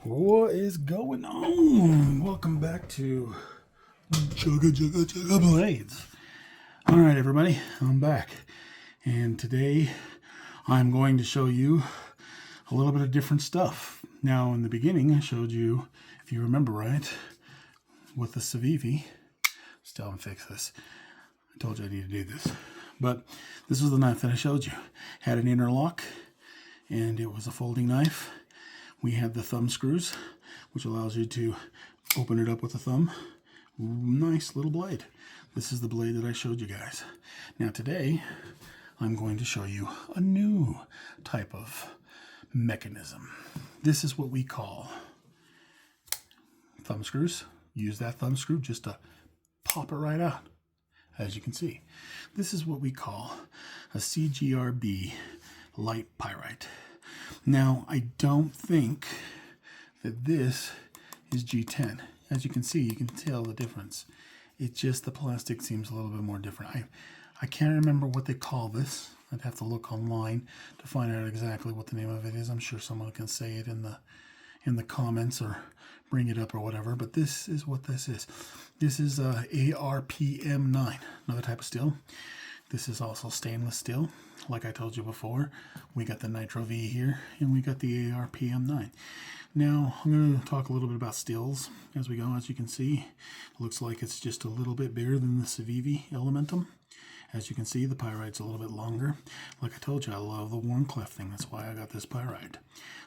What is going on? Welcome back to Chugga Blades. All right, everybody, I'm back. And today I'm going to show you a little bit of different stuff. Now, in the beginning, I showed you, if you remember right, with the Civivi. Still haven't fixed this. I told you I need to do this. But this was the knife that I showed you. Had an interlock, and it was a folding knife. We had the thumb screws, which allows you to open it up with a thumb. Nice little blade. This is the blade that I showed you guys. Now today, I'm going to show you a new type of mechanism. This is what we call thumb screws. Use that thumb screw just to pop it right out. As you can see, this is what we call a CGRB light pyrite. Now, I don't think that this is G10. As you can see, you can tell the difference. It's just the plastic seems a little bit more different. I can't remember what they call this. I'd have to look online to find out exactly what the name of it is. I'm sure someone can say it in the comments or bring it up or whatever, but this is what this is. This is ARPM9, another type of steel. This is also stainless steel. Like I told you before, we got the Nitro V here, and we got the ARPM9. Now, I'm going to talk a little bit about steels as we go. As you can see, it looks like it's just a little bit bigger than the Civivi Elementum. As you can see, the pyrite's a little bit longer. Like I told you, I love the Wharncliffe thing. That's why I got this pyrite.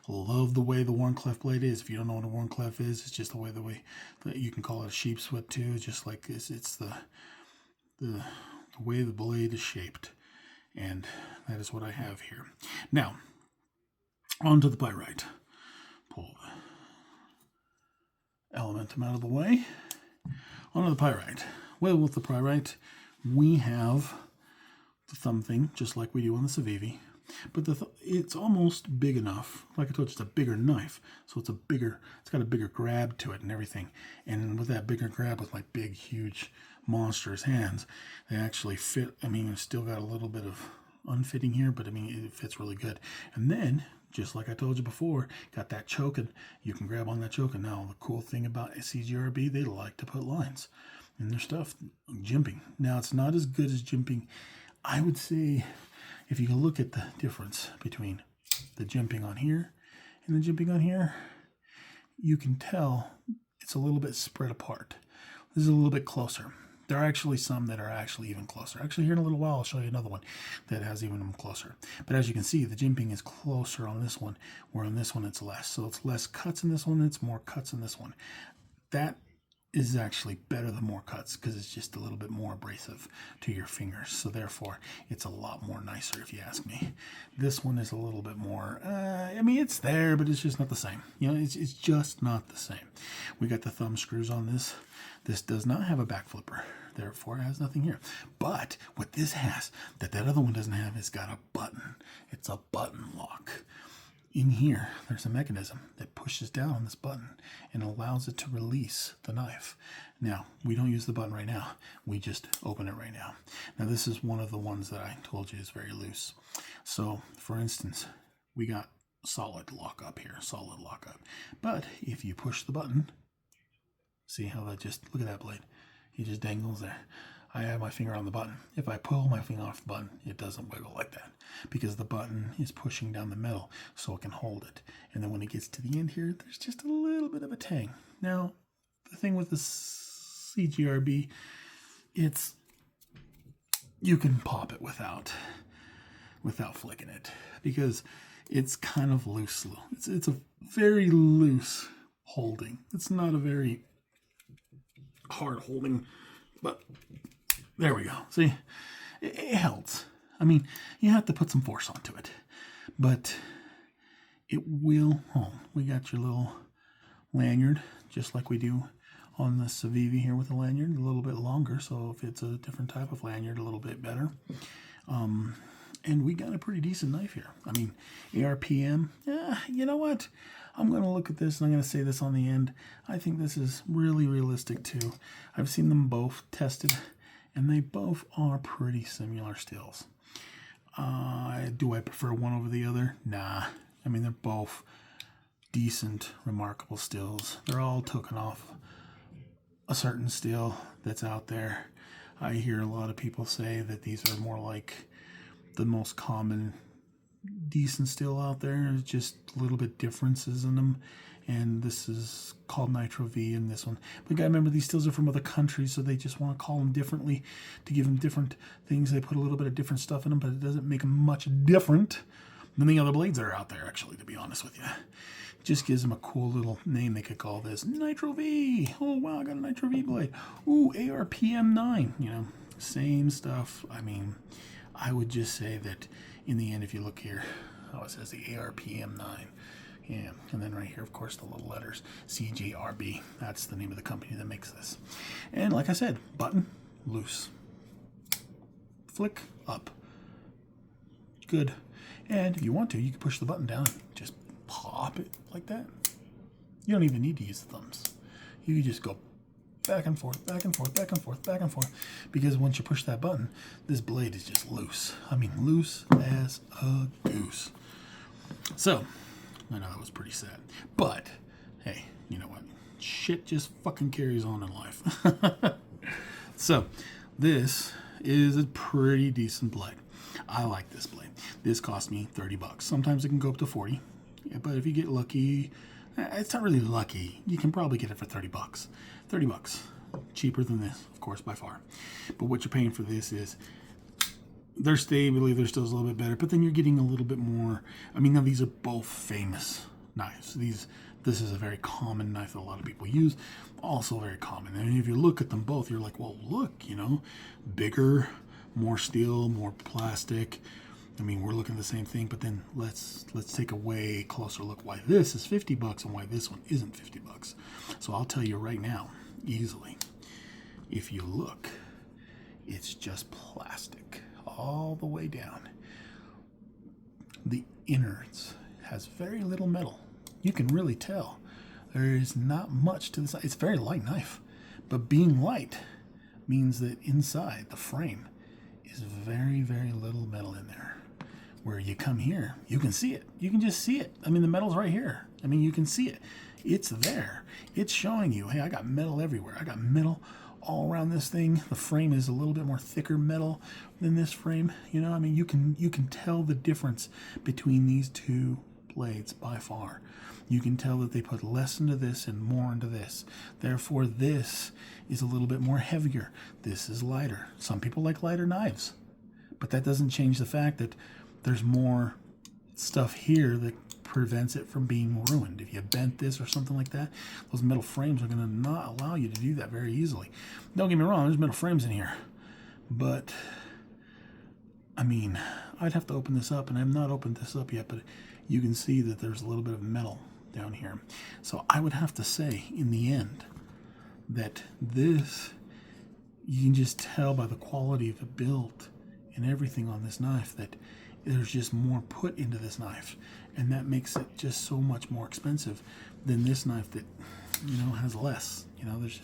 Love the way the Wharncliffe blade is. If you don't know what a Wharncliffe is, it's just the way that you can call it a sheep's whip too. Just like this, it's the way the blade is shaped. And that is what I have here. Now, onto the pyrite. Pull the Elementum out of the way. Onto the pyrite. Well, with the pyrite, we have the thumb thing, just like we do on the Civivi. But it's almost big enough. Like I told you, it's a bigger knife. So it's got a bigger grab to it and everything. And with that bigger grab, with my big, huge, monstrous hands, they actually fit. I mean, it's still got a little bit of unfitting here, but I mean, it fits really good. And then, just like I told you before, got that choking. You can grab on that choking. Now, the cool thing about CGRB, they like to put lines in their stuff. Jimping. Now, it's not as good as jimping. I would say, if you can look at the difference between the jimping on here and the jimping on here, you can tell it's a little bit spread apart. This is a little bit closer. There are actually some that are actually even closer. Actually, here in a little while, I'll show you another one that has even closer. But as you can see, the jimping is closer on this one, where on this one it's less. So it's less cuts in this one, it's more cuts in this one. That is actually better than more cuts because it's just a little bit more abrasive to your fingers. So therefore, it's a lot more nicer if you ask me. This one is a little bit more, I mean, it's there, but it's just not the same. You know, it's just not the same. We got the thumb screws on this. This does not have a back flipper. Therefore, it has nothing here. But what this has, that other one doesn't have, is got a button. It's a button lock. In here, there's a mechanism that pushes down on this button and allows it to release the knife. Now, we don't use the button right now. We just open it right now. Now, this is one of the ones that I told you is very loose. So, for instance, we got solid lockup here, solid lockup. But if you push the button, see how that just, look at that blade. It just dangles there. I have my finger on the button. If I pull my finger off the button, it doesn't wiggle like that because the button is pushing down the metal so it can hold it. And then when it gets to the end here, there's just a little bit of a tang. Now, the thing with the CGRB, you can pop it without flicking it because it's kind of loose. It's a very loose holding. It's not a very hard holding, but there we go. See, it helps. I mean, you have to put some force onto it, but it will hold. We got your little lanyard, just like we do on the Civivi here with the lanyard, a little bit longer, so if it's a different type of lanyard, a little bit better. And we got a pretty decent knife here. I mean, ARPM, you know what? I'm going to look at this and I'm going to say this on the end. I think this is really realistic too. I've seen them both tested and they both are pretty similar steels. Do I prefer one over the other? Nah. I mean, they're both decent, remarkable stills. They're all taken off a certain still that's out there. I hear a lot of people say that these are more like the most common decent still out there. There's just a little bit differences in them. And this is called Nitro V in this one. But you gotta remember, these stills are from other countries, so they just want to call them differently to give them different things. They put a little bit of different stuff in them, but it doesn't make them much different than the other blades that are out there, actually, to be honest with you. It just gives them a cool little name. They could call this Nitro V. Oh, wow, I got a Nitro V blade. Ooh, ARPM 9. You know, same stuff. I mean, I would just say that in the end, if you look here, oh, it says the ARPM 9. Yeah, and then right here, of course, the little letters, CJRB. That's the name of the company that makes this. And like I said, button, loose. Flick, up. Good. And if you want to, you can push the button down. Just pop it like that. You don't even need to use the thumbs. You can just go back and forth, back and forth, back and forth, back and forth. Because once you push that button, this blade is just loose. I mean, loose as a goose. So, I know that was pretty sad. But, hey, you know what? Shit just fucking carries on in life. So, this is a pretty decent blade. I like this blade. This cost me 30 bucks. Sometimes it can go up to 40. Yeah, but if you get lucky, it's not really lucky. You can probably get it for 30 bucks. 30 bucks. Cheaper than this, of course, by far. But what you're paying for this is their stability, their still's a little bit better, but then you're getting a little bit more. I mean, now these are both famous knives. This is a very common knife that a lot of people use, also very common. And if you look at them both, you're like, well, look, you know, bigger, more steel, more plastic. I mean, we're looking at the same thing, but then let's take a way closer look why this is 50 bucks and why this one isn't 50 bucks. So I'll tell you right now, easily, if you look, it's just plastic all the way down. The innards has very little metal. You can really tell there is not much to the side. It's a very light knife, but being light means that inside the frame is very, very little metal in there. Where you come here, you can see it. You can just see it. I mean, the metal's right here. I mean, you can see it. It's there. It's showing you, hey, I got metal everywhere. I got metal all around this thing. The frame is a little bit more thicker metal than this frame. You know, I mean, you can tell the difference between these two blades by far. You can tell that they put less into this and more into this. Therefore, this is a little bit more heavier. This is lighter. Some people like lighter knives, but that doesn't change the fact that there's more stuff here that prevents it from being ruined. If you bent this or something like that, those metal frames are going to not allow you to do that very easily. Don't get me wrong, there's metal frames in here, but I mean, I'd have to open this up, and I've not opened this up yet, but you can see that there's a little bit of metal down here. So I would have to say, in the end, that this, you can just tell by the quality of the build and everything on this knife that there's just more put into this knife, and that makes it just so much more expensive than this knife that, you know, has less. You know, there's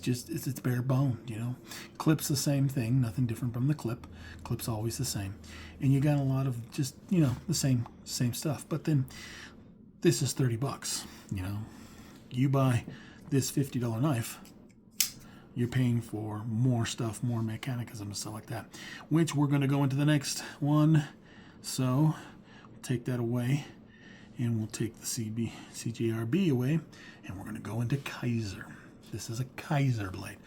just it's bare boned. You know, clip's the same thing, nothing different from the clip. Clip's always the same, and you got a lot of just, you know, the same stuff. But then this is 30 bucks. You know, you buy this $50 knife, you're paying for more stuff, more mechanicism and stuff like that, which we're going to go into the next one. So we'll take that away, and we'll take the CJRB away, and we're going to go into Kaiser. This is a Kaiser blade.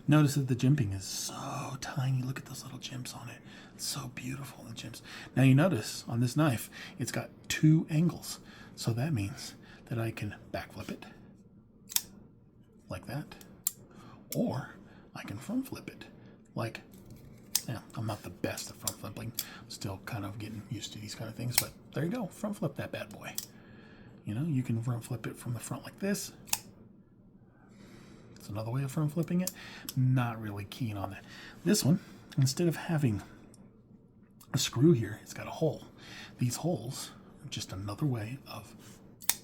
Notice that the jimping is so tiny. Look at those little jimps on it. It's so beautiful, the jimps. Now you notice on this knife, it's got 2 angles. So that means that I can backflip it like that, or I can front flip it like, yeah, I'm not the best at front flipping. Still kind of getting used to these kind of things, but there you go. Front flip that bad boy. You know, you can front flip it from the front like this. It's another way of front flipping it. Not really keen on that. This one, instead of having a screw here, it's got a hole. These holes are just another way of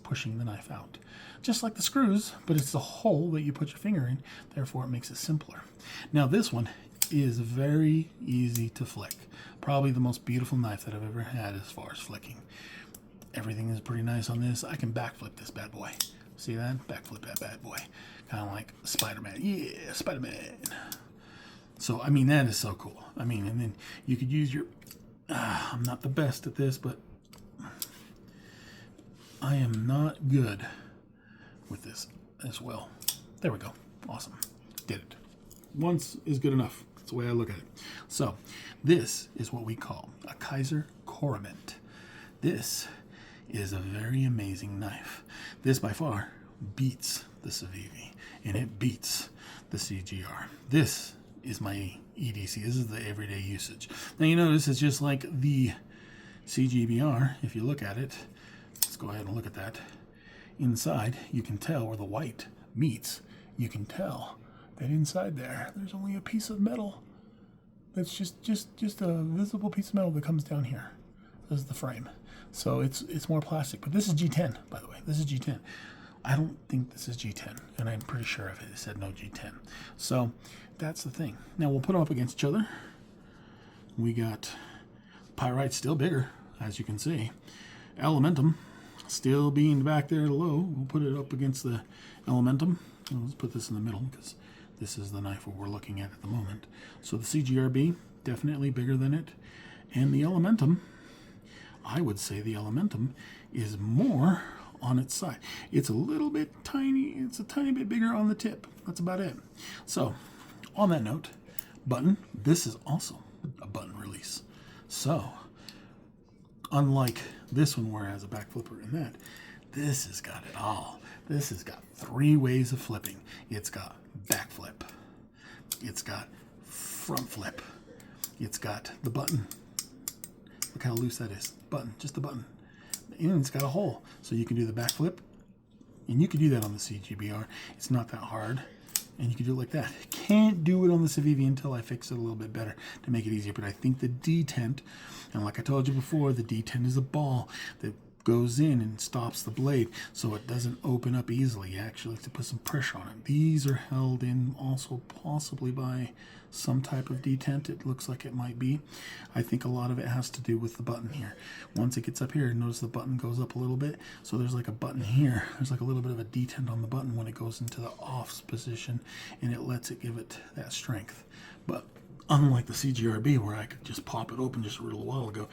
pushing the knife out. Just like the screws, but it's the hole that you put your finger in, therefore it makes it simpler. Now this one is very easy to flick. Probably the most beautiful knife that I've ever had as far as flicking. Everything is pretty nice on this. I can backflip this bad boy. See that? Backflip that bad boy. Kind of like Spider-Man. Yeah, Spider-Man. So, I mean, that is so cool. I mean, and then you could use your... I'm not the best at this, but I am not good with this as well. There we go. Awesome. Did it. Once is good enough. That's the way I look at it. So, this is what we call a Kaiser Coromant. This is a very amazing knife. This, by far, beats the Civivi, and it beats the CGR. This is my EDC. This is the everyday usage. Now, you notice it's just like the CGBR. If you look at it, let's go ahead and look at that. Inside, you can tell where the white meets. You can tell that inside there's only a piece of metal. That's just a visible piece of metal that comes down here. This is the frame. So it's more plastic. But this is G10, by the way. This is G10. I don't think this is G10, and I'm pretty sure of it. It said no G10. So that's the thing. Now we'll put them up against each other. We got Pyrite still bigger, as you can see. Elementum still being back there low. We'll put it up against the Elementum. Let's put this in the middle because this is the knife we're looking at the moment. So the CGRB, definitely bigger than it. And the Elementum, I would say the Elementum is more on its side. It's a little bit tiny. It's a tiny bit bigger on the tip. That's about it. So on that note, button, this is also a button release. So unlike this one where it has a back flipper and that, this has got it all. This has got 3 ways of flipping. It's got back flip. It's got front flip. It's got the button. Look how loose that is. Button, just the button. And it's got a hole. So you can do the back flip. And you can do that on the CGBR. It's not that hard. And you can do it like that. Can't do it on the Civivi until I fix it a little bit better to make it easier. But I think the detent, and like I told you before, the detent is a ball that goes in and stops the blade so it doesn't open up easily. You actually have to put some pressure on it. These are held in also possibly by some type of detent. It looks like it might be. I think a lot of it has to do with the button here. Once it gets up here, notice the button goes up a little bit. So there's like a button here. There's like a little bit of a detent on the button when it goes into the off position, and it lets it give it that strength. But unlike the CGRB where I could just pop it open just a little while ago,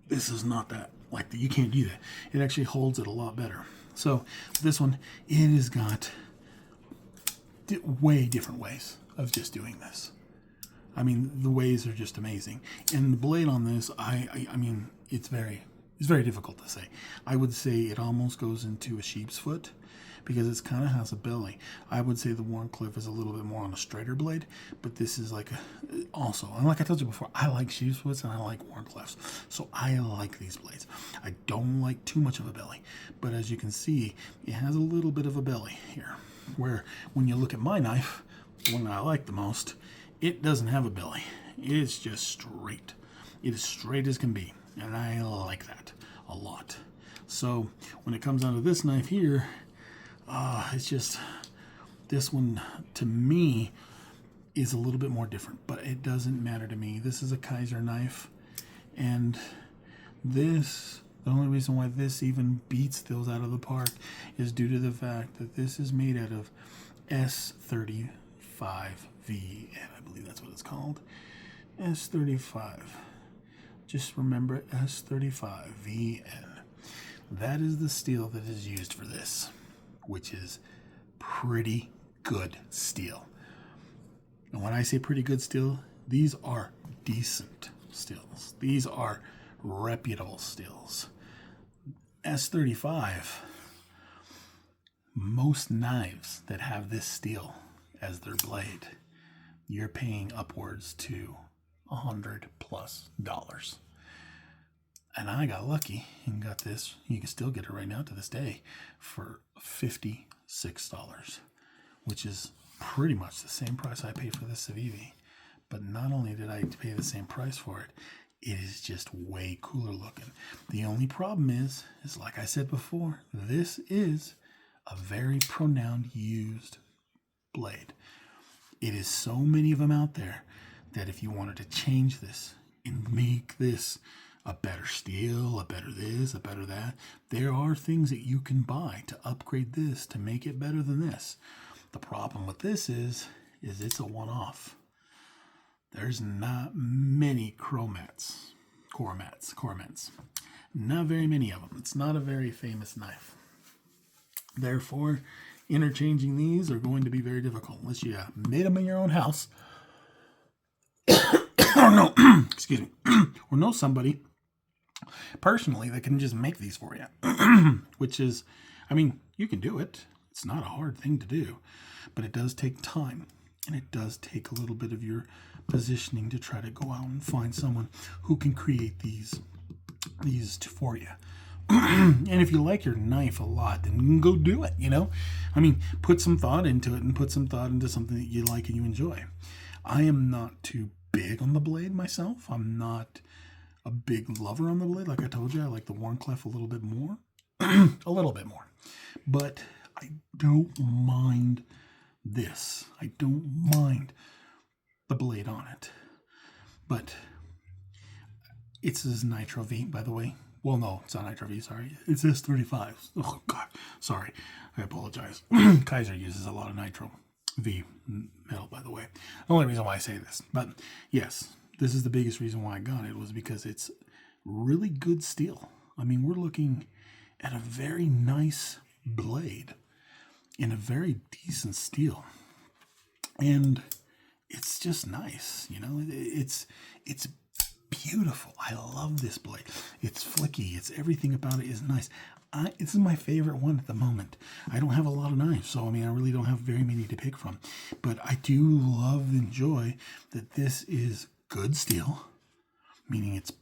this is not that. Like that, you can't do that. It actually holds it a lot better. So this one, it has got way different ways of just doing this. I mean, the ways are just amazing. And the blade on this, I mean, it's very difficult to say. I would say it almost goes into a sheep's foot because it kind of has a belly. I would say the Wharncliffe is a little bit more on a straighter blade, but this is like also, and like I told you before, I like sheep's foots and I like Wharncliffes, so I like these blades. I don't like too much of a belly, but as you can see, it has a little bit of a belly here, where when you look at my knife, the one that I like the most, it doesn't have a belly. It's just straight. It is straight as can be, and I like that a lot. So when it comes down to this knife here, it's just, this one to me is a little bit more different, but it doesn't matter to me. This is a Kaiser knife, and this, the only reason why this even beats those out of the park is due to the fact that this is made out of S35VN, I believe that's what it's called. S35. Just remember it, S35VN. That is the steel that is used for this, which is pretty good steel. And when I say pretty good steel, these are decent steels. These are reputable steels. S35, most knives that have this steel as their blade, you're paying upwards to $100+. And I got lucky and got this. You can still get it right now to this day for $56, which is pretty much the same price I paid for this Civivi. But not only did I pay the same price for it, it is just way cooler looking. The only problem is like I said before, this is a very pronounced used blade. It is so many of them out there that if you wanted to change this and make this a better steel, a better this, a better that. There are things that you can buy to upgrade this, to make it better than this. The problem with this is it's a one-off. There's not many core mats. Not very many of them. It's not a very famous knife. Therefore, interchanging these are going to be very difficult unless you made them in your own house. Or no, excuse me, or know somebody personally that can just make these for you. Which is, I mean, you can do it. It's not a hard thing to do, but it does take time, and it does take a little bit of your positioning to try to go out and find someone who can create these for you. And if you like your knife a lot, then go do it, I mean, put some thought into it and put some thought into something that you like and you enjoy. I am not too big on the blade myself. I'm not a big lover on the blade. Like I told you, I like the Wharncliffe a little bit more. A little bit more. But I don't mind this. I don't mind the blade on it. But it's this Nitro V, by the way. Well, no, it's not Nitro V, sorry. It's S35. Oh, God. Sorry. I apologize. Kaiser uses a lot of Nitro V metal, by the way. The only reason why I say this. But, yes, this is the biggest reason why I got it, was because it's really good steel. I mean, we're looking at a very nice blade in a very decent steel. And it's just nice, It's beautiful. I love this blade. It's flicky. It's everything about it is nice. This is my favorite one at the moment. I don't have a lot of knives, so I really don't have very many to pick from. But I do love and enjoy that this is good steel, meaning it's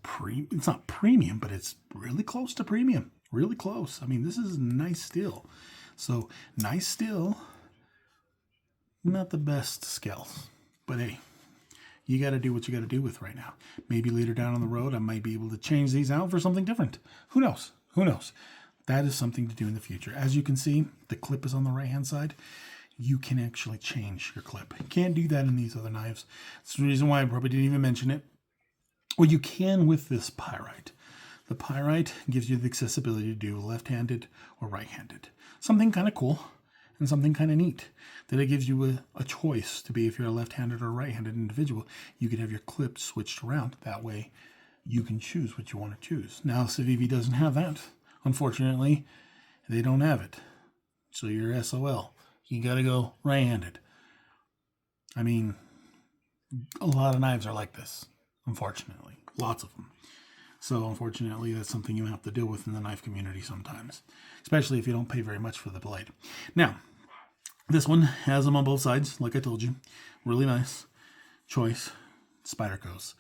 not premium, but it's really close to premium. Really close. This is nice steel. So nice steel, not the best scales, but hey. You got to do what you got to do with right now. Maybe later down on the road, I might be able to change these out for something different. Who knows? That is something to do in the future. As you can see, the clip is on the right-hand side. You can actually change your clip. You can't do that in these other knives. That's the reason why I probably didn't even mention it. Well, you can with this pyrite. The pyrite gives you the accessibility to do left-handed or right-handed. Something kind of cool. And something kind of neat, that it gives you a choice to be, if you're a left-handed or right-handed individual, you could have your clip switched around. That way you can choose what you want to choose. Now, Civivi doesn't have that. Unfortunately, they don't have it. So you're SOL. You got to go right-handed. A lot of knives are like this, unfortunately. Lots of them. So unfortunately, that's something you have to deal with in the knife community sometimes, especially if you don't pay very much for the blade. Now, this one has them on both sides, like I told you. Really nice choice. Spyderco's.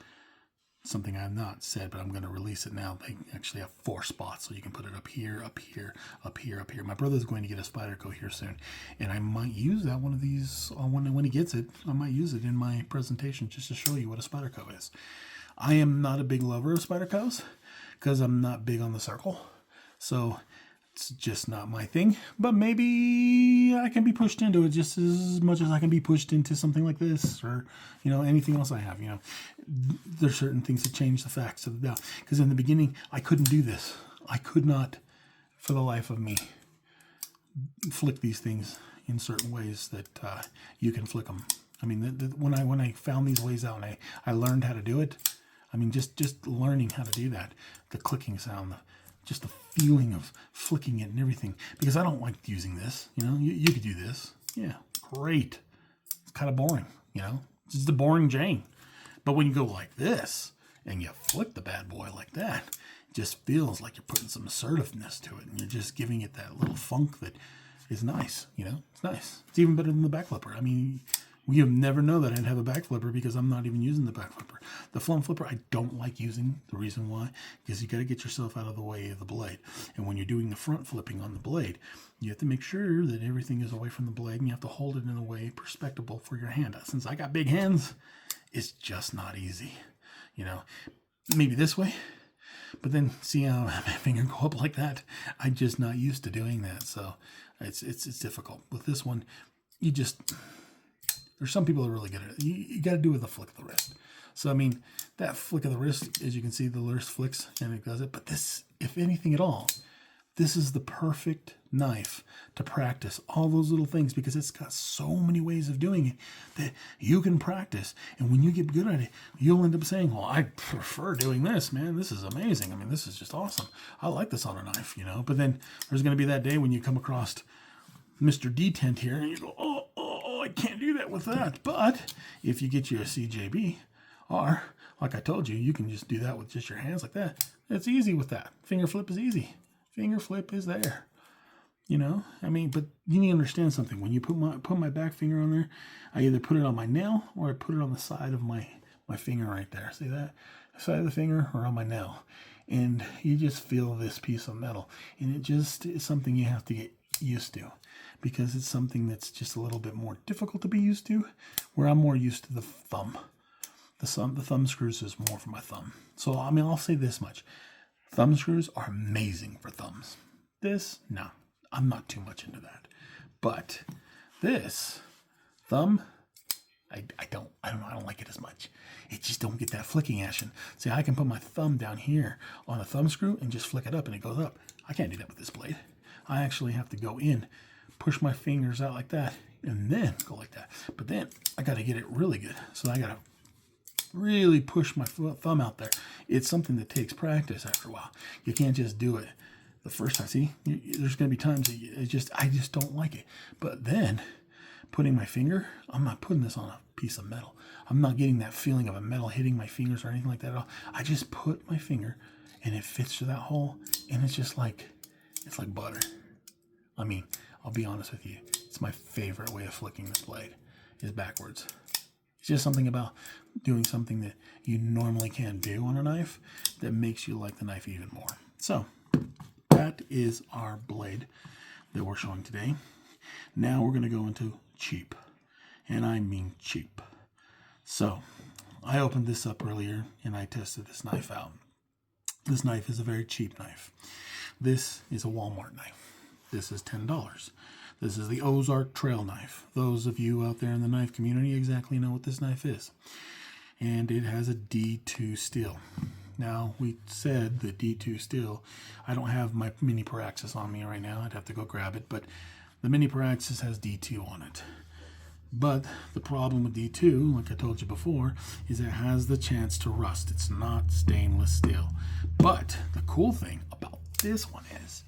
Something I have not said, but I'm going to release it now. They actually have 4 spots, so you can put it up here, up here, up here, up here. My brother's going to get a Spyderco here soon, and I might use that one of these when he gets it. I might use it in my presentation just to show you what a Spyderco is. I am not a big lover of Spydercos because I'm not big on the circle. So it's just not my thing. But maybe I can be pushed into it just as much as I can be pushed into something like this or, anything else I have. There's certain things that change the facts of the doubt. Because in the beginning, I couldn't do this. I could not, for the life of me, flick these things in certain ways that you can flick them. When I found these ways out and I learned how to do it, just learning how to do that, the clicking sound, just the feeling of flicking it and everything, because I don't like using this, you could do this. Yeah, great. It's kind of boring, it's just a boring Jane. But when you go like this and you flick the bad boy like that, it just feels like you're putting some assertiveness to it and you're just giving it that little funk that is nice, it's nice. It's even better than the back flipper. You'll never know that I'd have a back flipper because I'm not even using the back flipper. The front flipper I don't like using. The reason why, because you got to get yourself out of the way of the blade. And when you're doing the front flipping on the blade, you have to make sure that everything is away from the blade and you have to hold it in a way perspectable for your hand. Since I got big hands, it's just not easy. Maybe this way, but then see how my finger go up like that? I'm just not used to doing that. So it's difficult. With this one, there's some people that are really good at it. You got to do with a flick of the wrist. So, I mean, that flick of the wrist, as you can see, the wrist flicks and it does it. But this, if anything at all, this is the perfect knife to practice all those little things because it's got so many ways of doing it that you can practice. And when you get good at it, you'll end up saying, well, I prefer doing this, man. This is amazing. I mean, this is just awesome. I like this on a knife, you know. But then there's going to be that day when you come across Mr. Detent here and you go, oh, I can't do that with that. But if you get you a CJB, or like I told you, you can just do that with just your hands like that. It's easy with that. Finger flip is easy. Finger flip is there, you know. I mean, but you need to understand something. When you put my back finger on there, I either put it on my nail or I put it on the side of my finger right there. See that? Side of the finger or on my nail, and you just feel this piece of metal, and it just is something you have to get used to because it's something that's just a little bit more difficult to be used to. Where I'm more used to the thumb. The thumb screws is more for my thumb. So I mean, I'll say this much. Thumb screws are amazing for thumbs. This, no, I'm not too much into that. But this thumb, I don't like it as much. It just don't get that flicking action. See, I can put my thumb down here on a thumb screw and just flick it up and it goes up. I can't do that with this blade. I actually have to go in, push my fingers out like that, and then go like that. But then I got to get it really good. So I got to really push my thumb out there. It's something that takes practice after a while. You can't just do it the first time. See, there's going to be times that I just don't like it. But then putting my finger, I'm not putting this on a piece of metal. I'm not getting that feeling of a metal hitting my fingers or anything like that at all. I just put my finger and it fits through that hole, and it's just like, it's like butter. I mean, I'll be honest with you. It's my favorite way of flicking this blade is backwards. It's just something about doing something that you normally can't do on a knife that makes you like the knife even more. So that is our blade that we're showing today. Now we're going to go into cheap, and I mean cheap. So I opened this up earlier and I tested this knife out. This knife is a very cheap knife. This is a Walmart knife. This is $10. This is the Ozark Trail Knife. Those of you out there in the knife community exactly know what this knife is. And it has a D2 steel. Now, we said the D2 steel, I don't have my mini Paraxis on me right now. I'd have to go grab it, but the mini Paraxis has D2 on it. But the problem with D2, like I told you before, is it has the chance to rust. It's not stainless steel. But the cool thing about this one is,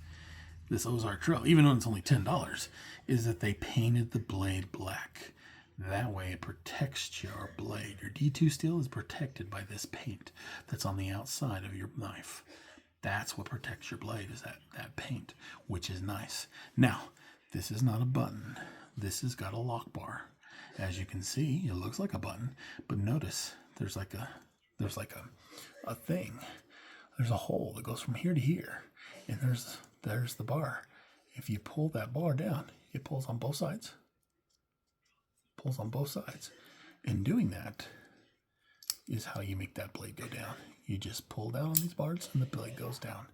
this Ozark Trail, even though it's only $10, is that they painted the blade black. That way it protects your blade. Your D2 steel is protected by this paint that's on the outside of your knife. That's what protects your blade, is that paint, which is nice. Now, this is not a button. This has got a lock bar. As you can see, it looks like a button, but notice there's like a thing. There's a hole that goes from here to here, and there's the bar. If you pull that bar down, it pulls on both sides. Pulls on both sides. And doing that is how you make that blade go down. You just pull down on these bars and the blade goes down.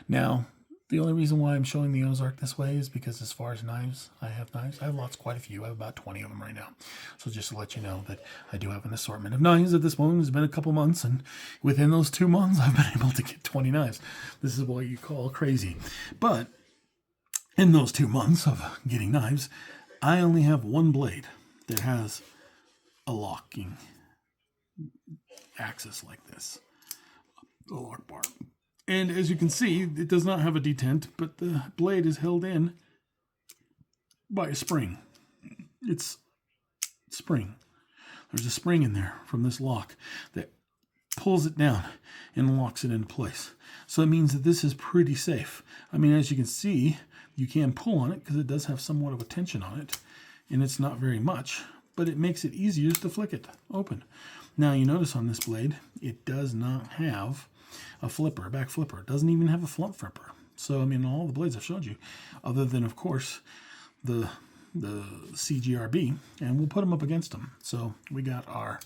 Now, the only reason why I'm showing the Ozark this way is because as far as knives, I have lots, quite a few. I have about 20 of them right now. So just to let you know that I do have an assortment of knives at this moment. It's been a couple months, and within those 2 months, I've been able to get 20 knives. This is what you call crazy. But in those 2 months of getting knives, I only have one blade that has a locking axis like this, the lock bar. And as you can see, it does not have a detent, but the blade is held in by a spring. It's spring. There's a spring in there from this lock that pulls it down and locks it into place. So it means that this is pretty safe. I mean, as you can see, you can pull on it because it does have somewhat of a tension on it, and it's not very much, but it makes it easier to flick it open. Now you notice on this blade, it does not have a flipper, a back flipper. It doesn't even have a front flipper. So, I mean, all the blades I've showed you, other than, of course, the CGRB, and we'll put them up against them. So we got our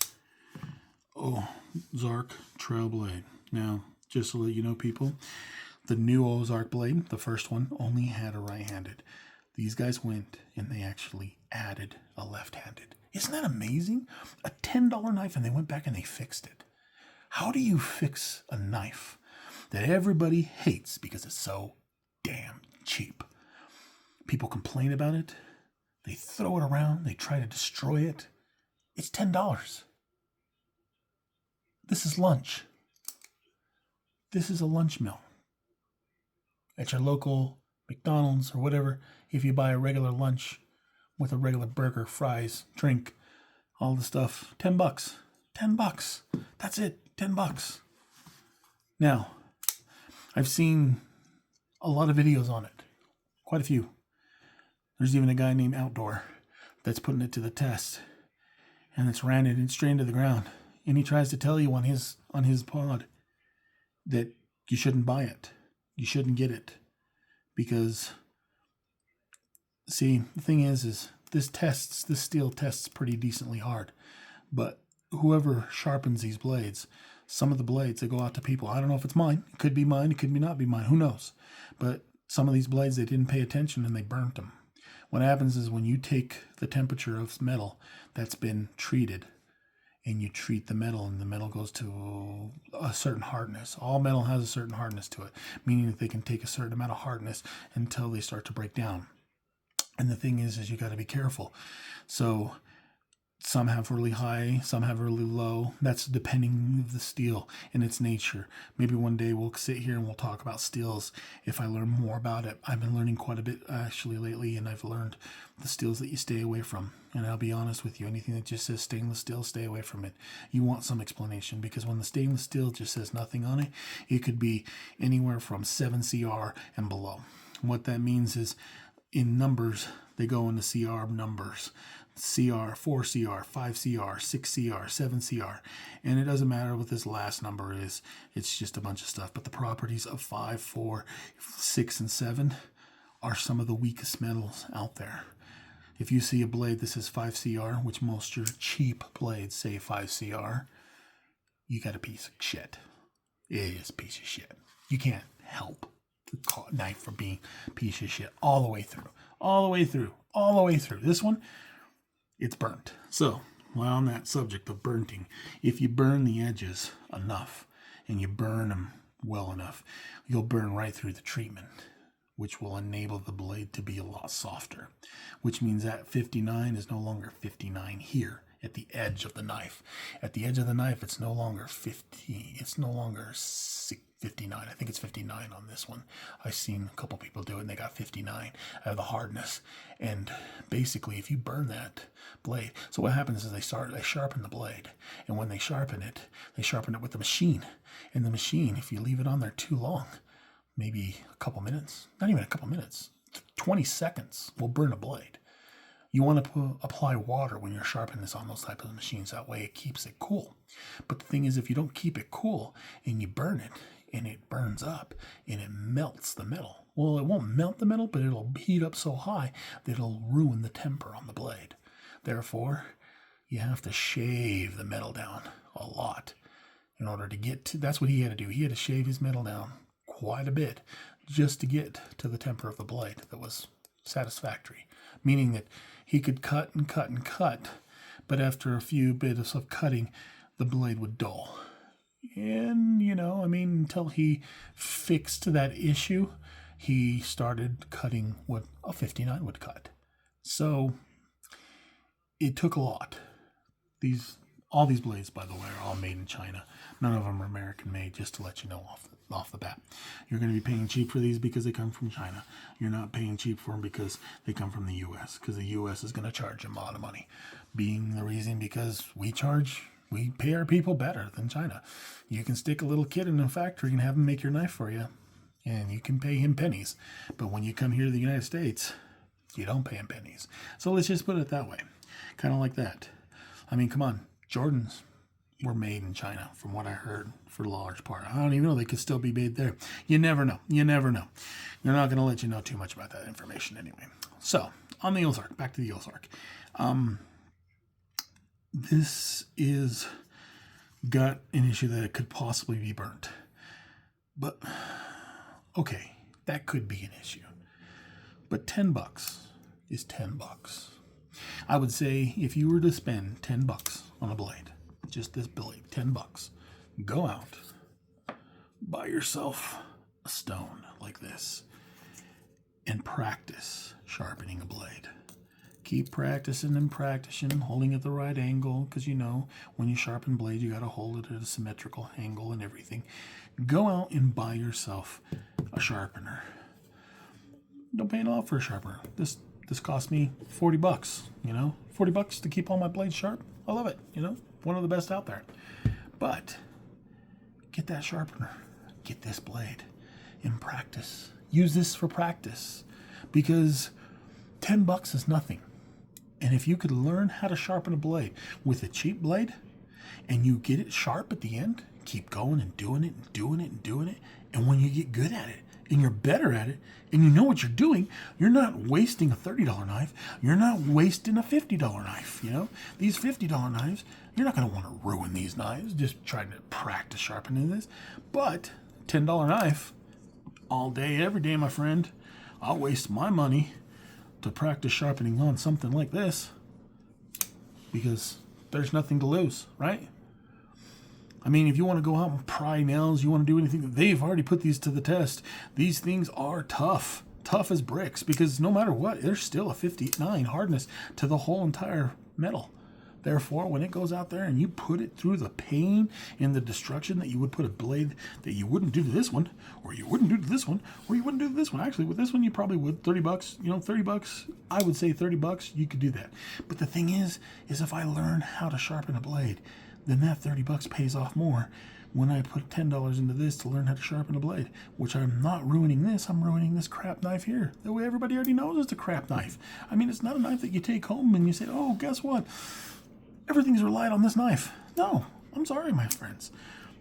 Ozark Trail blade. Now, just to let you know, people, the new Ozark blade, the first one, only had a right-handed. These guys went and they actually added a left-handed. Isn't that amazing? A $10 knife, and they went back and they fixed it. How do you fix a knife that everybody hates because it's so damn cheap? People complain about it. They throw it around. They try to destroy it. It's $10. This is lunch. This is a lunch meal. At your local McDonald's or whatever, if you buy a regular lunch with a regular burger, fries, drink, all the stuff, $10. $10. That's it. $10. Now, I've seen a lot of videos on it. Quite a few. There's even a guy named Outdoor that's putting it to the test. And it's ran it straight into the ground. And he tries to tell you on his pod that you shouldn't buy it. You shouldn't get it. Because, see, the thing is this steel tests pretty decently hard. But whoever sharpens these blades, some of the blades, they go out to people. I don't know if it's mine. It could be mine. It could not be mine. Who knows? But some of these blades, they didn't pay attention and they burnt them. What happens is when you take the temperature of metal that's been treated and you treat the metal and the metal goes to a certain hardness. All metal has a certain hardness to it, meaning that they can take a certain amount of hardness until they start to break down. And the thing is you got to be careful. So some have really high, some have really low. That's depending on the steel and its nature. Maybe one day we'll sit here and we'll talk about steels if I learn more about it. I've been learning quite a bit actually lately, and I've learned the steels that you stay away from. And I'll be honest with you, anything that just says stainless steel, stay away from it. You want some explanation, because when the stainless steel just says nothing on it, it could be anywhere from 7 CR and below. What that means is in numbers, they go into CR numbers. CR, 4 CR, 5 CR, 6 CR, 7 CR. And it doesn't matter what this last number is. It's just a bunch of stuff. But the properties of 5, 4, 6, and 7 are some of the weakest metals out there. If you see a blade that says 5 CR, which most your cheap blades say 5 CR, you got a piece of shit. It is a piece of shit. You can't help the knife from being a piece of shit all the way through. All the way through. All the way through. This one, it's burnt. So, while on that subject of burning, if you burn the edges enough and you burn them well enough, you'll burn right through the treatment, which will enable the blade to be a lot softer, which means that 59 is no longer 59 here at the edge of the knife. At the edge of the knife, it's no longer 50. It's no longer 59. I think it's 59 on this one. I've seen a couple people do it and they got 59 out of the hardness. And basically, if you burn that blade, so what happens is they sharpen the blade. And when they sharpen it with the machine. And the machine, if you leave it on there too long, maybe a couple minutes, not even a couple minutes, 20 seconds will burn a blade. You want to apply water when you're sharpening this on those types of machines. That way it keeps it cool. But the thing is, if you don't keep it cool and you burn it and it burns up and it melts the metal, well, it won't melt the metal, but it'll heat up so high that it'll ruin the temper on the blade. Therefore, you have to shave the metal down a lot in order to get to, that's what he had to do. He had to shave his metal down quite a bit just to get to the temper of the blade that was satisfactory, meaning that he could cut and cut and cut, but after a few bits of cutting, the blade would dull. And, until he fixed that issue, he started cutting what a 59 would cut. So it took a lot. All these blades, by the way, are all made in China. None of them are American made, just to let you know off the bat. You're going to be paying cheap for these because they come from China. You're not paying cheap for them because they come from the U.S., because the U.S. is going to charge them a lot of money. Being the reason because we pay our people better than China. You can stick a little kid in a factory and have him make your knife for you, and you can pay him pennies. But when you come here to the United States, you don't pay him pennies. So let's just put it that way. Kind of like that. I mean, come on. Jordans were made in China, from what I heard, for the large part. I don't even know. They could still be made there. You never know. You never know. They're not going to let you know too much about that information anyway. So, on the Ozark. Back to the Ozark. This is got an issue that it could possibly be burnt. But, that could be an issue. But $10 is $10. I would say if you were to spend 10 bucks on a blade, just this blade, 10 bucks, go out, buy yourself a stone like this, and practice sharpening a blade. Keep practicing and practicing, holding it the right angle, because you know when you sharpen blades, you got to hold it at a symmetrical angle and everything. Go out and buy yourself a sharpener. Don't pay it all for a sharpener. This cost me 40 bucks, 40 bucks to keep all my blades sharp. I love it, one of the best out there. But get that sharpener, get this blade and practice. Use this for practice, because 10 bucks is nothing. And if you could learn how to sharpen a blade with a cheap blade and you get it sharp at the end, keep going and doing it and doing it and doing it. And when you get good at it and you're better at it and you know what you're doing, you're not wasting a $30 knife. You're not wasting a $50 knife. These $50 knives, you're not going to want to ruin these knives just trying to practice sharpening this. But $10 knife, all day, every day, my friend, I'll waste my money to practice sharpening on something like this, because there's nothing to lose, right? I mean, if you want to go out and pry nails, you want to do anything, they've already put these to the test. These things are tough as bricks, because no matter what, there's still a 59 hardness to the whole entire metal. Therefore, when it goes out there and you put it through the pain and the destruction that you would put a blade that you wouldn't do to this one, or you wouldn't do to this one, or you wouldn't do to this one. Actually, with this one, you probably would. 30 bucks, 30 bucks, I would say 30 bucks, you could do that. But the thing is if I learn how to sharpen a blade, then that 30 bucks pays off more when I put $10 into this to learn how to sharpen a blade, which I'm not ruining this, I'm ruining this crap knife here. That way everybody already knows it's a crap knife. I mean, it's not a knife that you take home and you say, oh, guess what? Everything's relied on this knife. No, I'm sorry, my friends.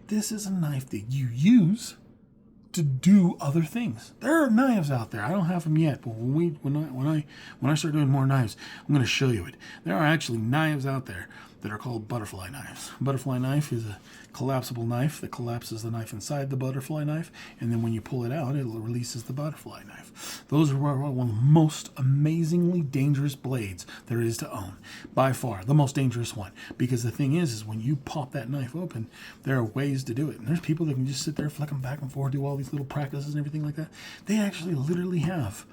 This is a knife that you use to do other things. There are knives out there. I don't have them yet, but when I start doing more knives, I'm going to show you it. There are actually knives out there that are called butterfly knives. Butterfly knife is a collapsible knife that collapses the knife inside the butterfly knife, and then when you pull it out, it releases the butterfly knife. Those are one of the most amazingly dangerous blades there is to own. By far, the most dangerous one. Because the thing is when you pop that knife open, there are ways to do it. And there's people that can just sit there, flick them back and forth, do all these little practices and everything like that. They actually literally have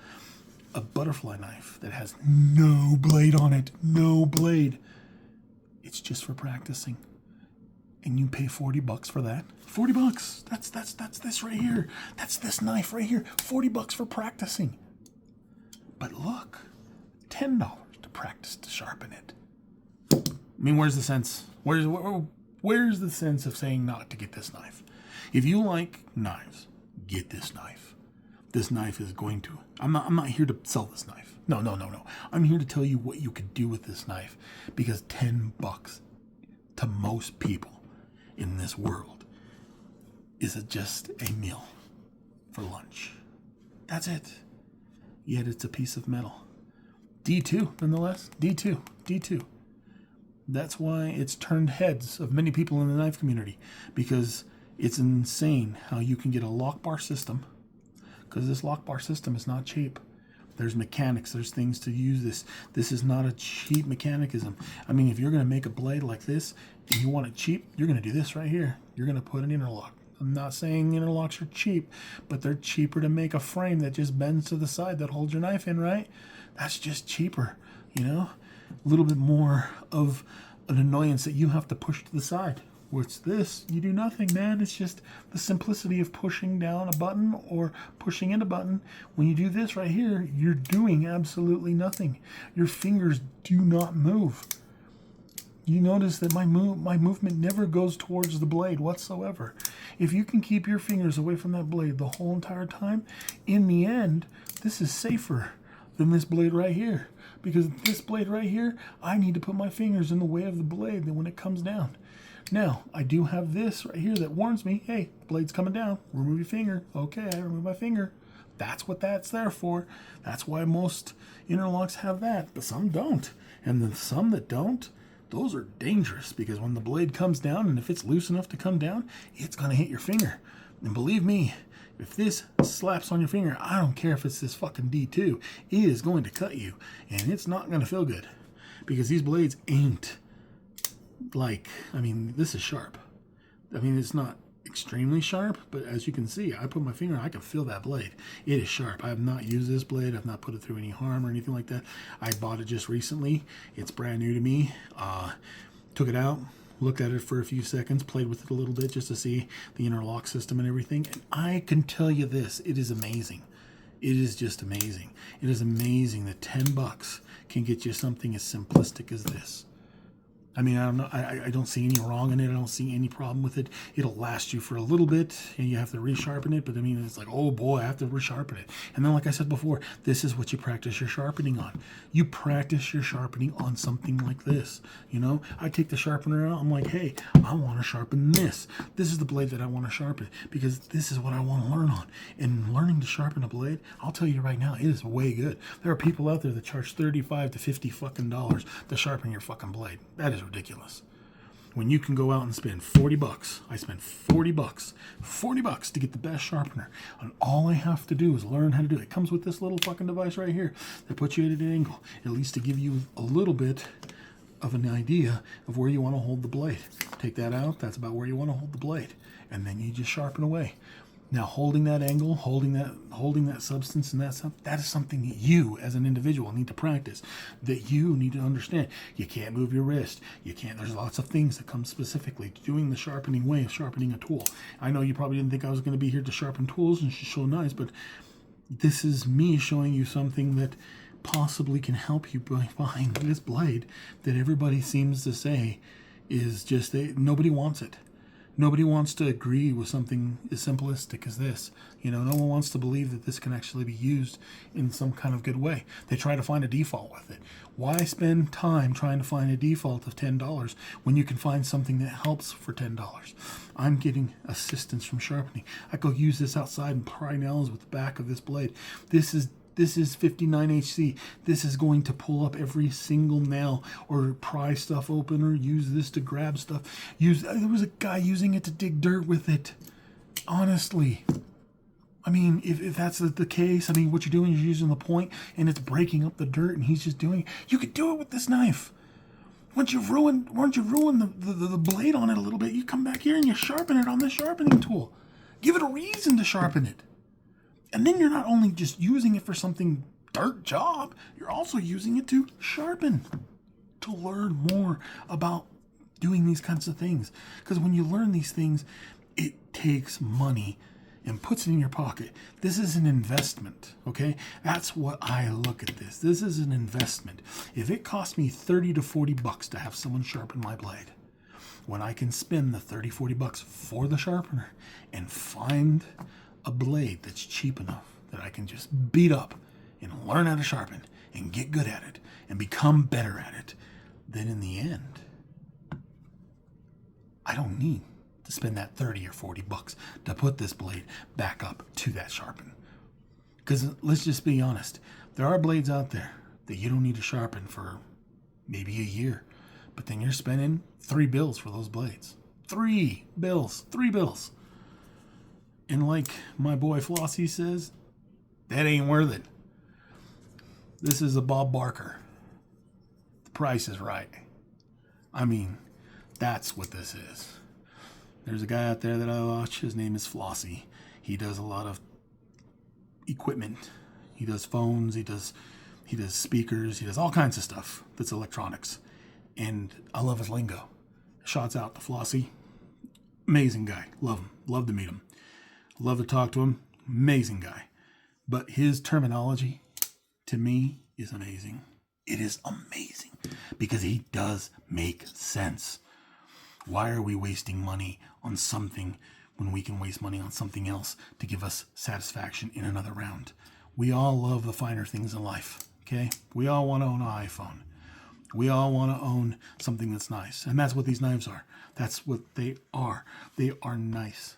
a butterfly knife that has no blade on it. No blade. It's just for practicing. And you pay 40 bucks for that. 40 bucks. That's this right here. That's this knife right here. 40 bucks for practicing. But look, $10 to practice to sharpen it. I mean, where's the sense? Where's the sense of saying not to get this knife? If you like knives, get this knife. This knife is going to... I'm not here to sell this knife. No. I'm here to tell you what you could do with this knife, because 10 bucks to most people in this world is just a meal for lunch. That's it. Yet it's a piece of metal. D2, nonetheless. D2. That's why it's turned heads of many people in the knife community, because it's insane how you can get a lock bar system, because this lock bar system is not cheap. There's mechanics, there's things to use this. This is not a cheap mechanicism. I mean, if you're going to make a blade like this and you want it cheap, you're going to do this right here. You're going to put an interlock. I'm not saying interlocks are cheap, but they're cheaper to make a frame that just bends to the side that holds your knife in, right? That's just cheaper, A little bit more of an annoyance that you have to push to the side. What's this? You do nothing, man. It's just the simplicity of pushing down a button or pushing in a button. When you do this right here, you're doing absolutely nothing. Your fingers do not move. You notice that my movement never goes towards the blade whatsoever. If you can keep your fingers away from that blade the whole entire time, in the end, this is safer than this blade right here. Because this blade right here, I need to put my fingers in the way of the blade when it comes down. Now, I do have this right here that warns me, hey, blade's coming down. Remove your finger. Okay, I remove my finger. That's what that's there for. That's why most interlocks have that, but some don't. And the some that don't, those are dangerous, because when the blade comes down, and if it's loose enough to come down, it's going to hit your finger. And believe me, if this slaps on your finger, I don't care if it's this fucking D2, it is going to cut you, and it's not going to feel good. because these blades ain't like, I mean, this is sharp. I mean, it's not extremely sharp, but as you can see, I put my finger on, I can feel that blade. It is sharp. I have not used this blade. I've not put it through any harm or anything like that. I bought it just recently. It's brand new to me. Took it out, looked at it for a few seconds, played with it a little bit just to see the interlock system and everything. And I can tell you this, it is amazing. It is just amazing. It is amazing that $10 can get you something as simplistic as this. I mean, I don't know. I don't see any wrong in it. I don't see any problem with it. It'll last you for a little bit, and you have to resharpen it. But I mean, it's like, oh boy, I have to resharpen it. And then, like I said before, this is what you practice your sharpening on. You practice your sharpening on something like this. You know, I take the sharpener out. I'm like, hey, I want to sharpen this. This is the blade that I want to sharpen because this is what I want to learn on. And learning to sharpen a blade, I'll tell you right now, it is way good. There are people out there that charge $35 to $50 fucking dollars to sharpen your fucking blade. That is ridiculous. When you can go out and spend $40, I spent $40 to get the best sharpener, and all I have to do is learn how to do it. It comes with this little fucking device right here that puts you at an angle, at least to give you a little bit of an idea of where you want to hold the blade. Take that out, that's about where you want to hold the blade, and then you just sharpen away. Now, holding that angle, holding that substance and that is something that you as an individual need to practice, that you need to understand. You can't move your wrist. You can't, there's lots of things that come specifically to doing the sharpening way of sharpening a tool. I know you probably didn't think I was going to be here to sharpen tools and show nice, but this is me showing you something that possibly can help you by buying this blade that everybody seems to say is just, nobody wants it. Nobody wants to agree with something as simplistic as this. You know, no one wants to believe that this can actually be used in some kind of good way. They try to find a default with it. Why spend time trying to find a default of $10 when you can find something that helps for $10? I'm getting assistance from sharpening. I go use this outside and pry nails with the back of this blade. This is 59HC. This is going to pull up every single nail or pry stuff open or use this to grab stuff. There was a guy using it to dig dirt with it. Honestly. I mean, if that's the case, I mean, what you're doing is you're using the point and it's breaking up the dirt and he's just doing it. You could do it with this knife. Once you've ruined the blade on it a little bit, you come back here and you sharpen it on the sharpening tool. Give it a reason to sharpen it. And then you're not only just using it for something dirt job, you're also using it to sharpen, to learn more about doing these kinds of things. Because when you learn these things, it takes money and puts it in your pocket. This is an investment, okay? That's what I look at this. This is an investment. If it costs me $30 to $40 to have someone sharpen my blade, when I can spend the $30, $40 for the sharpener and find a blade that's cheap enough that I can just beat up and learn how to sharpen and get good at it and become better at it, then in the end, I don't need to spend that $30 or $40 to put this blade back up to that sharpen. Because let's just be honest, there are blades out there that you don't need to sharpen for maybe a year, but then you're spending $3 for those blades. $3. And like my boy Flossie says, that ain't worth it. This is a Bob Barker. The price is right. I mean, that's what this is. There's a guy out there that I watch. His name is Flossie. He does a lot of equipment. He does phones. He does speakers. He does all kinds of stuff that's electronics. And I love his lingo. Shouts out to Flossie. Amazing guy. Love him. Love to meet him. Love to talk to him. Amazing guy. But his terminology, to me, is amazing. It is amazing because he does make sense. Why are we wasting money on something when we can waste money on something else to give us satisfaction in another round? We all love the finer things in life, okay? We all want to own an iPhone. We all want to own something that's nice. And that's what these knives are. That's what they are. They are nice.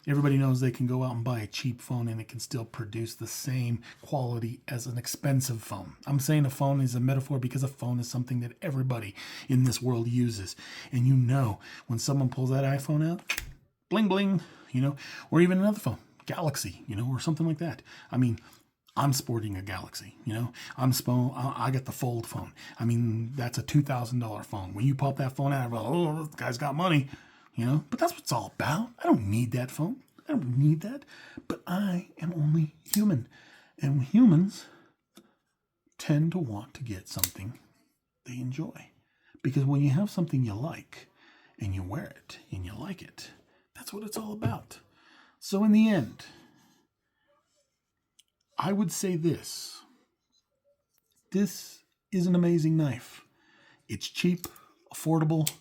Everybody knows they can go out and buy a cheap phone and it can still produce the same quality as an expensive phone. I'm saying a phone is a metaphor because a phone is something that everybody in this world uses. And you know, when someone pulls that iPhone out, bling, bling, you know, or even another phone, Galaxy, you know, or something like that. I mean, I'm sporting a Galaxy, I got the fold phone. I mean, that's a $2,000 phone. When you pop that phone out, oh, this guy's got money, But that's what it's all about. I don't need that phone. I don't need that. But I am only human. And humans tend to want to get something they enjoy. Because when you have something you like, and you wear it, and you like it, that's what it's all about. So in the end, I would say this. This is an amazing knife. It's cheap, affordable.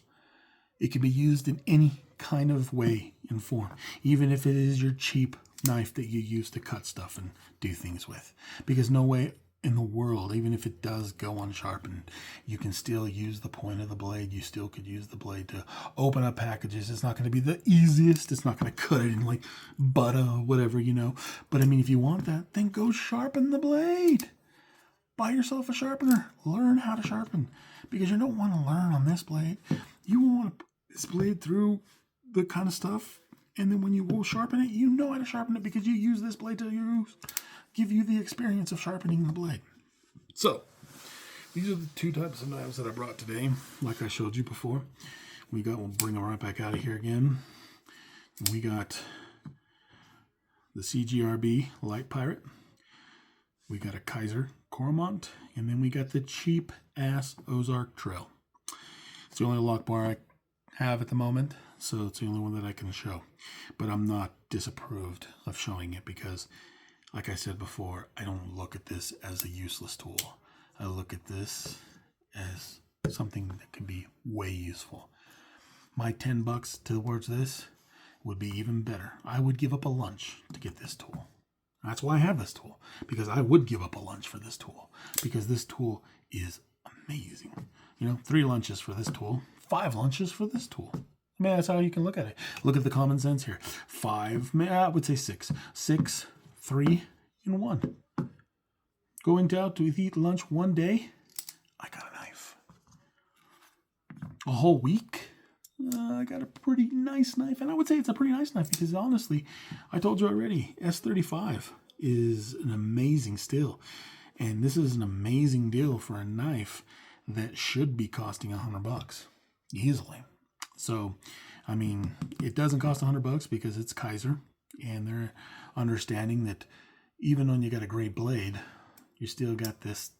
It can be used in any kind of way and form, even if it is your cheap knife that you use to cut stuff and do things with. Because no way in the world, even if it does go unsharpened, you can still use the point of the blade. You still could use the blade to open up packages. It's not going to be the easiest. It's not going to cut it in like butter or whatever, But I mean, if you want that, then go sharpen the blade. Buy yourself a sharpener. Learn how to sharpen. Because you don't want to learn on this blade. You want to put this blade through the kind of stuff, and then when you go sharpen it, you know how to sharpen it because you use this blade to give you the experience of sharpening the blade. These are the two types of knives that I brought today, like I showed you before. We'll bring them right back out of here again. We got the CGRB Light Pirate. We got a Kaiser Coromant, and then we got the cheap ass Ozark Trail. It's the only lock bar I have at the moment, so it's the only one that I can show. But I'm not disapproved of showing it because, like I said before, I don't look at this as a useless tool. I look at this as something that can be way useful. My $10 towards this would be even better. I would give up a lunch to get this tool. That's why I have this tool, because I would give up a lunch for this tool, because this tool is amazing. 3 lunches for this tool, 5 lunches for this tool. I mean, that's how you can look at it. Look at the common sense here. 5, I would say 6. 6, 3, and 1. Going out to eat lunch one day, I got a knife. A whole week, I got a pretty nice knife. And I would say it's a pretty nice knife because honestly, I told you already, S35 is an amazing still. And this is an amazing deal for a knife that should be costing $100 easily. So, I mean, it doesn't cost $100 because it's Kaiser, and they're understanding that even when you got a great blade, you still got this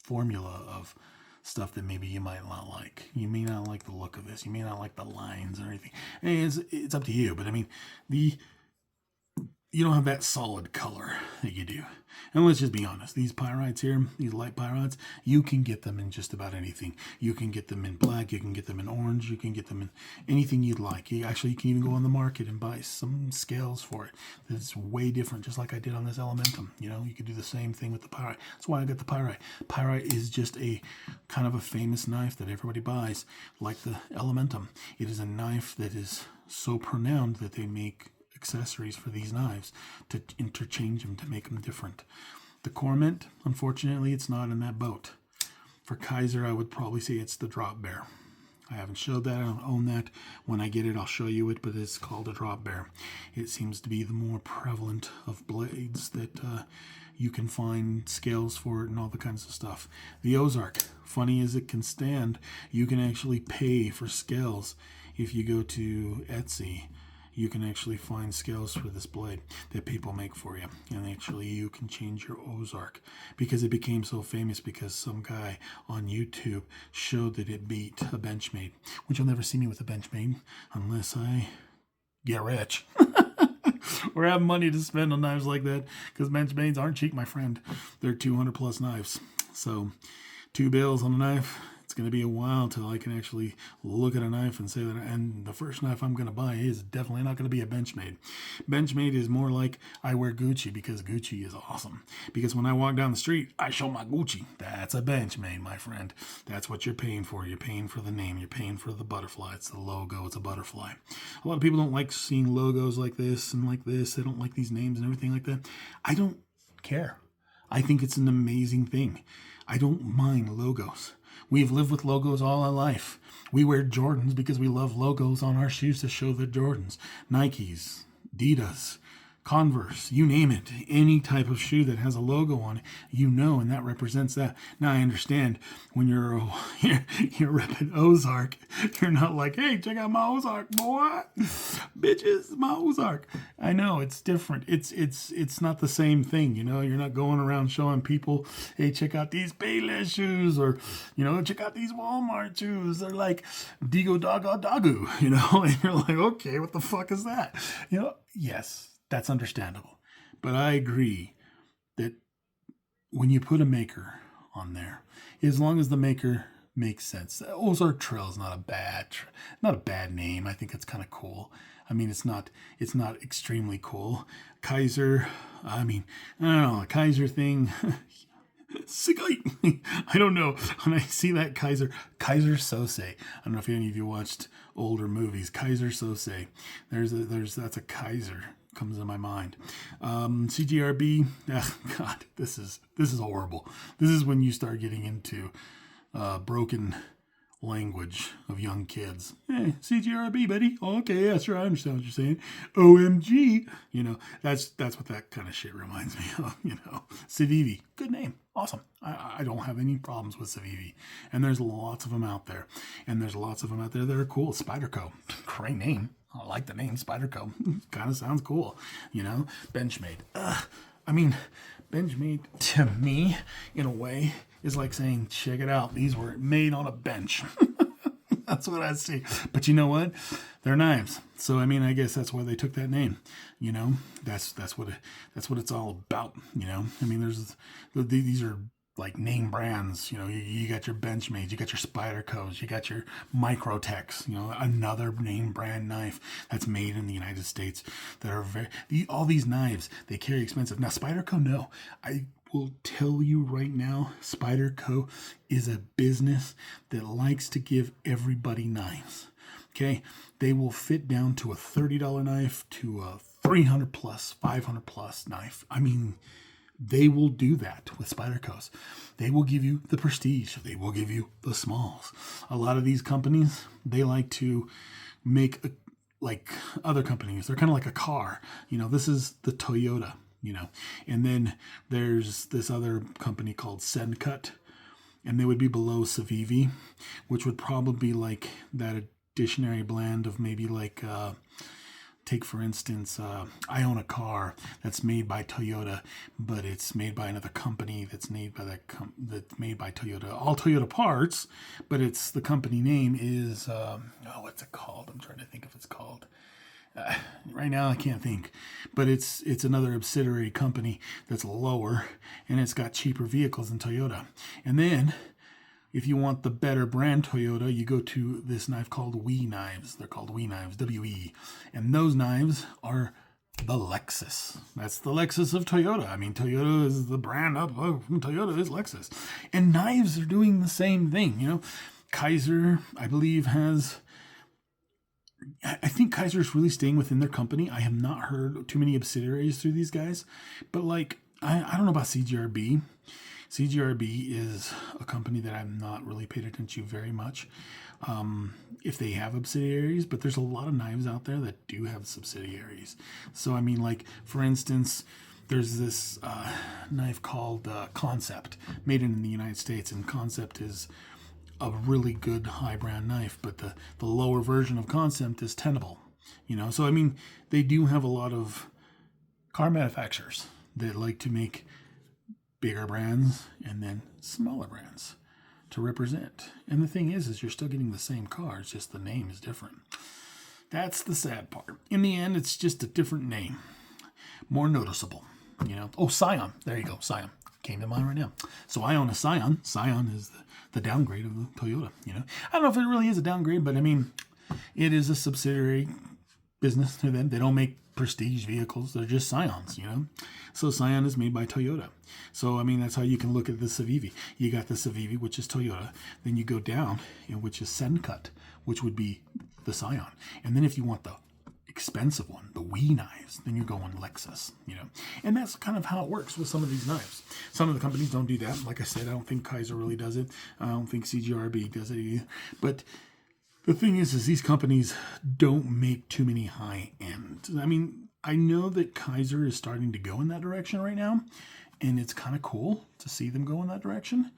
formula of stuff that maybe you might not like. You may not like the look of this. You may not like the lines or anything. And it's up to you. But I mean, you don't have that solid color that you do. And let's just be honest. These pyrites here, these light pyrites, you can get them in just about anything. You can get them in black. You can get them in orange. You can get them in anything you'd like. You can even go on the market and buy some scales for it. That's way different, just like I did on this Elementum. You could do the same thing with the pyrite. That's why I got the pyrite. Pyrite is just a kind of a famous knife that everybody buys, like the Elementum. It is a knife that is so renowned that they make accessories for these knives to interchange them to make them different. The Coromant, unfortunately, it's not in that boat. For Kaiser, I would probably say it's the Drop Bear. I haven't showed that. I don't own that. When I get it, I'll show you it, but it's called a Drop Bear. It seems to be the more prevalent of blades that you can find scales for it and all the kinds of stuff. The Ozark, funny as it can stand, you can actually pay for scales. If you go to Etsy, you can actually find scales for this blade that people make for you. And actually you can change your Ozark because it became so famous because some guy on YouTube showed that it beat a Benchmade, which you'll never see me with a Benchmade unless I get rich or have money to spend on knives like that, because Benchmades aren't cheap, my friend. They're 200 plus knives. So $2 on a knife. It's going to be a while till I can actually look at a knife and say that, and the first knife I'm going to buy is definitely not going to be a Benchmade. Benchmade is more like I wear Gucci because Gucci is awesome. Because when I walk down the street, I show my Gucci. That's a Benchmade, my friend. That's what you're paying for. You're paying for the name. You're paying for the butterfly. It's the logo. It's a butterfly. A lot of people don't like seeing logos like this and like this. They don't like these names and everything like that. I don't care. I think it's an amazing thing. I don't mind logos. We've lived with logos all our life. We wear Jordans because we love logos on our shoes to show the Jordans. Nikes, Adidas, Converse, you name it, any type of shoe that has a logo on it, and that represents that. Now I understand when you're repping Ozark, you're not like, hey, check out my Ozark, boy, bitches, my Ozark. I know it's different. It's not the same thing, You're not going around showing people, hey, check out these Payless shoes, or check out these Walmart shoes. They're like Digo Daga Dagu, and you're like, okay, what the fuck is that? Yes. That's understandable. But I agree that when you put a maker on there, as long as the maker makes sense, Ozark Trail is not a bad name. I think it's kind of cool. I mean, it's not extremely cool. Kaiser, I don't know, a Kaiser thing. I don't know. When I see that Kaiser Sose, I don't know if any of you watched older movies. Kaiser Sose. That's a Kaiser. Comes in my mind. CGRB, God, this is horrible. This is when you start getting into broken language of young kids. Hey, CGRB, buddy. Oh, okay, yeah, sure, I understand what you're saying. OMG, that's what that kind of shit reminds me of. Civivi, good name, awesome. I don't have any problems with Civivi, and there's lots of them out there, that are cool. Spyderco, great name. I like the name Spyderco. Kind of sounds cool, Benchmade. Benchmade to me, in a way, is like saying, check it out. These were made on a bench. That's what I see. But you know what? They're knives. So I guess that's why they took that name. That's what it's all about. These are like name brands. You got your Benchmades, you got your Spydercos, you got your Microtex, another name brand knife that's made in the United States that are all these knives, they carry expensive. Now Spyderco, no, I will tell you right now, Spyderco is a business that likes to give everybody knives. Okay, they will fit down to a $30 knife to a $300 plus, $500 plus knife. They will do that with Spydercos. They will give you the prestige. They will give you the smalls. A lot of these companies, they like to make like other companies. They're kind of like a car. This is the Toyota, And then there's this other company called Sencut, and they would be below Civivi, which would probably be like that dictionary blend of maybe like... Take, for instance, I own a car that's made by Toyota, but it's made by another company that's made by that's made by Toyota. All Toyota parts, but it's the company name is what's it called? I'm trying to think if it's called. Right now I can't think, but it's another subsidiary company that's lower, and it's got cheaper vehicles than Toyota. And then, if you want the better brand Toyota, you go to this knife called WE knives. They're called WE knives, W-E. And those knives are the Lexus. That's the Lexus of Toyota. Toyota is the brand of Toyota is Lexus. And knives are doing the same thing, Kaiser, I believe, I think Kaiser is really staying within their company. I have not heard too many subsidiaries through these guys. But I don't know about CGRB. CGRB is a company that I've not really paid attention to very much, if they have subsidiaries, but there's a lot of knives out there that do have subsidiaries. So, for instance, there's this knife called Concept, made in the United States, and Concept is a really good high brand knife, but the lower version of Concept is Tenable, So, they do have a lot of car manufacturers that like to make bigger brands and then smaller brands to represent. And the thing is you're still getting the same car. It's just the name is different. That's the sad part. In the end, it's just a different name. More noticeable, Oh, Scion. There you go. Scion. Came to mind right now. So I own a Scion. Scion is the downgrade of the Toyota, I don't know if it really is a downgrade, but it is a subsidiary business to them. They don't make prestige vehicles. They're just Scions, So Scion is made by Toyota. So, that's how you can look at the Civivi. You got the Civivi, which is Toyota. Then you go down, which is Sencut, which would be the Scion. And then if you want the expensive one, the WE knives, then you're going Lexus, And that's kind of how it works with some of these knives. Some of the companies don't do that. Like I said, I don't think Kaiser really does it. I don't think CGRB does it either. But the thing is these companies don't make too many high end. I know that Kaiser is starting to go in that direction right now, and it's kind of cool to see them go in that direction.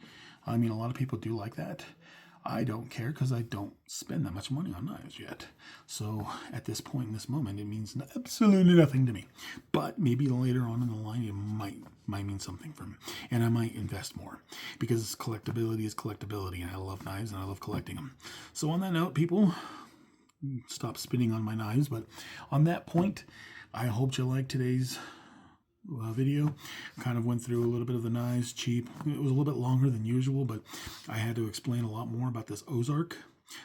I mean, a lot of people do like that. I don't care because I don't spend that much money on knives yet. So at this point in this moment, it means absolutely nothing to me. But maybe later on in the line, it might mean something for me. And I might invest more because collectability is collectability. And I love knives and I love collecting them. So on that note, people, stop spitting on my knives. But on that point, I hope you liked today's video. Kind of went through a little bit of the knives, cheap. It was a little bit longer than usual, but I had to explain a lot more about this Ozark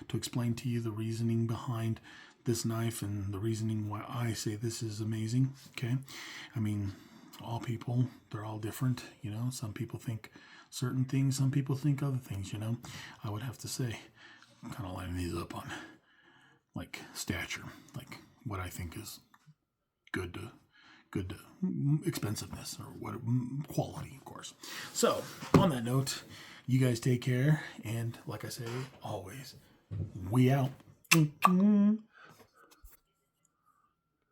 to explain to you the reasoning behind this knife and the reasoning why I say this is amazing. Okay, I mean, all people, they're all different, you know. Some people think certain things, some people think other things, you know. I would have to say, I'm kind of lining these up on like stature, like what I think is good expensiveness or what quality, of course. So on that note, you guys take care, and like I say always, we out.